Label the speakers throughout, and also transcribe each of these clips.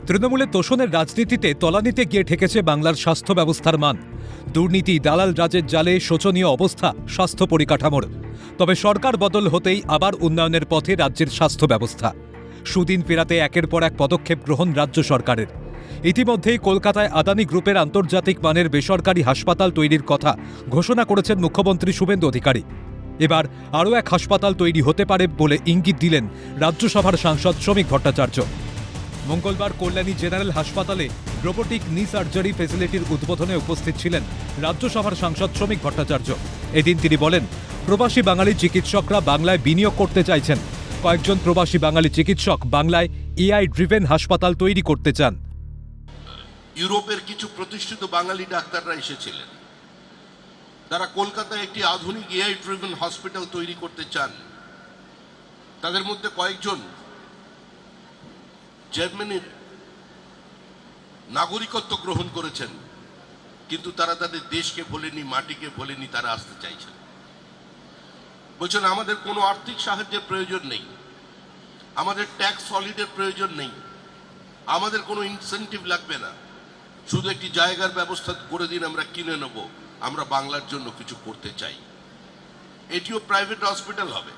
Speaker 1: তৃণমূলের তোষণের রাজনীতিতে তলানিতে গিয়ে ঠেকেছে বাংলার স্বাস্থ্য ব্যবস্থার মান। দুর্নীতি, দালাল রাজের জালে শোচনীয় অবস্থা স্বাস্থ্য পরিকাঠামোর। তবে সরকার বদল হতেই আবার উন্নয়নের পথে রাজ্যের স্বাস্থ্য ব্যবস্থা। সুদিন ফেরাতে একের পর এক পদক্ষেপ গ্রহণ রাজ্য সরকারের। ইতিমধ্যেই কলকাতায় আদানি গ্রুপের আন্তর্জাতিক মানের বেসরকারি হাসপাতাল তৈরির কথা ঘোষণা করেছেন মুখ্যমন্ত্রী শুভেন্দু অধিকারী। এবার আরও এক হাসপাতাল তৈরি হতে পারে বলে ইঙ্গিত দিলেন রাজ্যসভার সাংসদ শ্রমিক ভট্টাচার্য। মঙ্গলবার কল্যাণী জেনারেল হাসপাতালে রোবোটিক নি সার্জারি ফেসিলিটির উদ্বোধনে উপস্থিত ছিলেন রাজ্যসভার সাংসদ শ্রমিক ভট্টাচার্য। এদিন তিনি বলেন, প্রবাসী বাঙালি চিকিৎসকরা বাংলায় বিনিয়োগ করতে চাইছেন। কয়েকজন প্রবাসী বাঙালি চিকিৎসক বাংলায় এআই ড্রিভেন হাসপাতাল তৈরি করতে চান।
Speaker 2: ইউরোপের কিছু প্রতিষ্ঠিত বাঙালি ডাক্তাররা এসেছিলেন, তারা কলকাতায় একটি আধুনিক এআই ড্রিভেন হসপিটাল তৈরি করতে চান। তাদের মধ্যে কয়েকজন জার্মানির নাগরিকত্ব গ্রহণ করেছেন, কিন্তু তারা তাদের দেশকে ভোলেনি, মাটিকে ভোলেনি, তারা আসতে চাইছেন। বলছেন আমাদের কোনো আর্থিক সাহায্যের প্রয়োজন নেই, আমাদের ট্যাক্স হলিডের প্রয়োজন নেই, আমাদের কোনো ইনসেন্টিভ লাগবে না, শুধু একটি জায়গার ব্যবস্থা করে দিন, আমরা কিনে নেব, আমরা বাংলার জন্য কিছু করতে চাই। এটিও প্রাইভেট হসপিটাল হবে।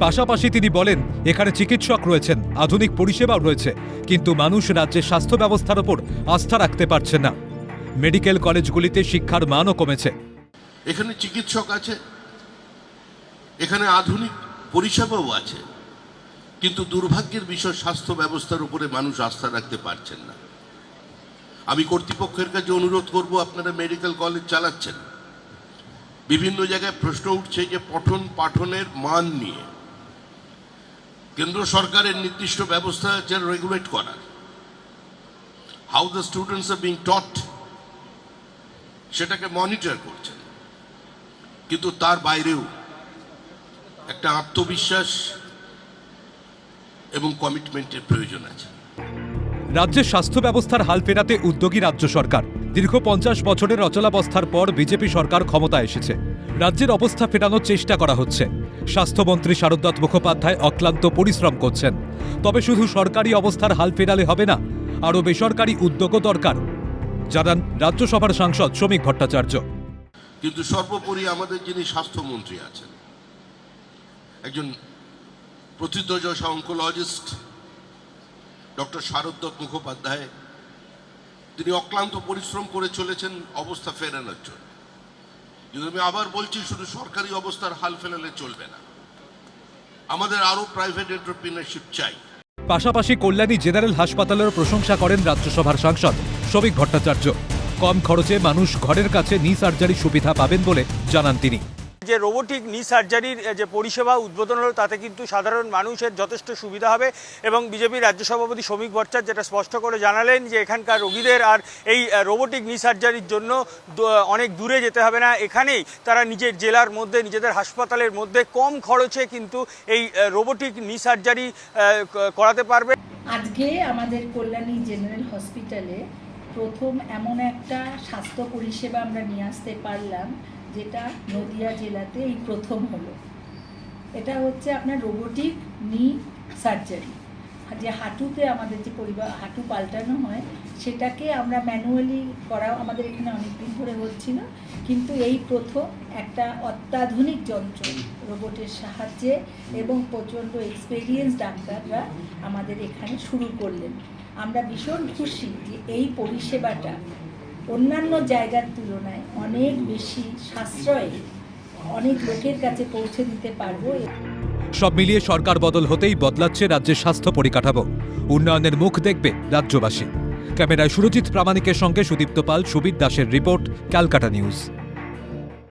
Speaker 1: পাশাপাশি তিনি বলেন, এখানে চিকিৎসক রয়েছেন, আধুনিক পরিষেবাও রয়েছে, কিন্তু মানুষ রাজ্যের স্বাস্থ্য ব্যবস্থার ওপর আস্থা রাখতে পারছে না। মেডিকেল কলেজগুলিতে শিক্ষার মানও কমেছে।
Speaker 2: এখানে চিকিৎসক আছে, এখানে আধুনিক পরিষেবাও আছে, কিন্তু দুর্ভাগ্যের বিষয় স্বাস্থ্য ব্যবস্থার উপরে মানুষ আস্থা রাখতে পারছেন না। আমি কর্তৃপক্ষের কাছে অনুরোধ করব, আপনারা মেডিকেল কলেজ চালাচ্ছেন, বিভিন্ন জায়গায় প্রশ্ন উঠছে যে পঠন পাঠনের মান নিয়ে। কেন্দ্র সরকারের নির্দিষ্ট ব্যবস্থা আছে রেগুলেট করার, how the students are being টট, সেটাকে মনিটর করছেন, কিন্তু তার বাইরেও একটা আত্মবিশ্বাস এবং কমিটমেন্টের প্রয়োজন আছে।
Speaker 1: রাজ্যের স্বাস্থ্য ব্যবস্থার হাল ফেরাতে উদ্যোগী রাজ্য সরকার। দীর্ঘ 50 বছরের অচলাবস্থার পর বিজেপি সরকার ক্ষমতায় এসেছে। রাজ্যের অবস্থা ফেরানোর চেষ্টা করা হচ্ছে। স্বাস্থ্যমন্ত্রী শারদত্ত মুখোপাধ্যায় অক্লান্ত পরিশ্রম করছেন। তবে শুধু সরকারি অবস্থার হাল ফেরালে হবে না, আরও বেসরকারি উদ্যোগও দরকার, জানান রাজ্যসভার সাংসদ শ্রমিক ভট্টাচার্য।
Speaker 2: কিন্তু সর্বোপরি আমাদের যিনি স্বাস্থ্যমন্ত্রী আছেন, একজন প্রথিতযশা অঙ্কোলজিস্ট ডক্টর শারদত্ত মুখোপাধ্যায়, তিনি অক্লান্ত পরিশ্রম করে চলেছেন অবস্থা ফেরানোর জন্য। কিন্তু আমি আবার বলছি, শুধু সরকারি অবস্থার হাল ফেরালে চলবে না, আমাদের আরো প্রাইভেট এন্টারপ্রিনারশিপ চাই।
Speaker 1: পাশাপাশি কল্যাণী জেনারেল হাসপাতালের প্রশংসা করেন রাজ্যসভার সাংসদ শ্রমিক ভট্টাচার্য। কম খরচে মানুষ ঘরের কাছে নি সার্জারি সুবিধা পাবেন বলে জানান তিনি।
Speaker 3: যে রোবোটিক নি সার্জারির যে পরিষেবা উদ্বোধন হলো, তাতে কিন্তু সাধারণ মানুষের যথেষ্ট সুবিধা হবে। এবং বিজেপির রাজ্য সভাপতি শ্রমিক ভট্টাচার্য যেটা স্পষ্ট করে জানালেন যে এখানকার রোগীদের আর এই রোবোটিক নি সার্জারির জন্য অনেক দূরে যেতে হবে না, এখানেই তারা নিজের জেলার মধ্যে, নিজেদের হাসপাতালের মধ্যে কম খরচে কিন্তু এই রোবোটিক নি সার্জারি করাতে পারবে।
Speaker 4: আজকে আমাদের কল্যাণী জেনারেল হসপিটালে প্রথম এমন একটা স্বাস্থ্য পরিষেবা আমরা নিয়ে আসতে পারলাম, যেটা নদিয়া জেলাতে এই প্রথম হলো। এটা হচ্ছে আপনার রোবোটিক নি সার্জারি। যে হাঁটুতে আমাদের যে হাঁটু পাল্টানো হয়, সেটাকে আমরা ম্যানুয়ালি করা আমাদের এখানে অনেক দিন ধরে হচ্ছিল, কিন্তু এই প্রথম একটা অত্যাধুনিক যন্ত্র রোবটের সাহায্যে এবং প্রচণ্ড এক্সপেরিয়েন্স ডাক্তাররা আমাদের এখানে শুরু করলেন। আমরা ভীষণ খুশি যে এই পরিষেবাটা অন্যান্য জায়গার তুলনায় অনেক বেশি সাশ্রয়ে অনেক লোকের কাছে পৌঁছে দিতে পারবো।
Speaker 1: সব মিলিয়ে সরকার বদল হতেই বদলাচ্ছে রাজ্যের স্বাস্থ্য পরিকাঠামো। উন্নয়নের মুখ দেখবে রাজ্যবাসী। ক্যামেরায় সুরজিৎ প্রামাণিকের সঙ্গে সুদীপ্ত পাল, সুবীর দাসের রিপোর্ট, ক্যালকাটা নিউজ।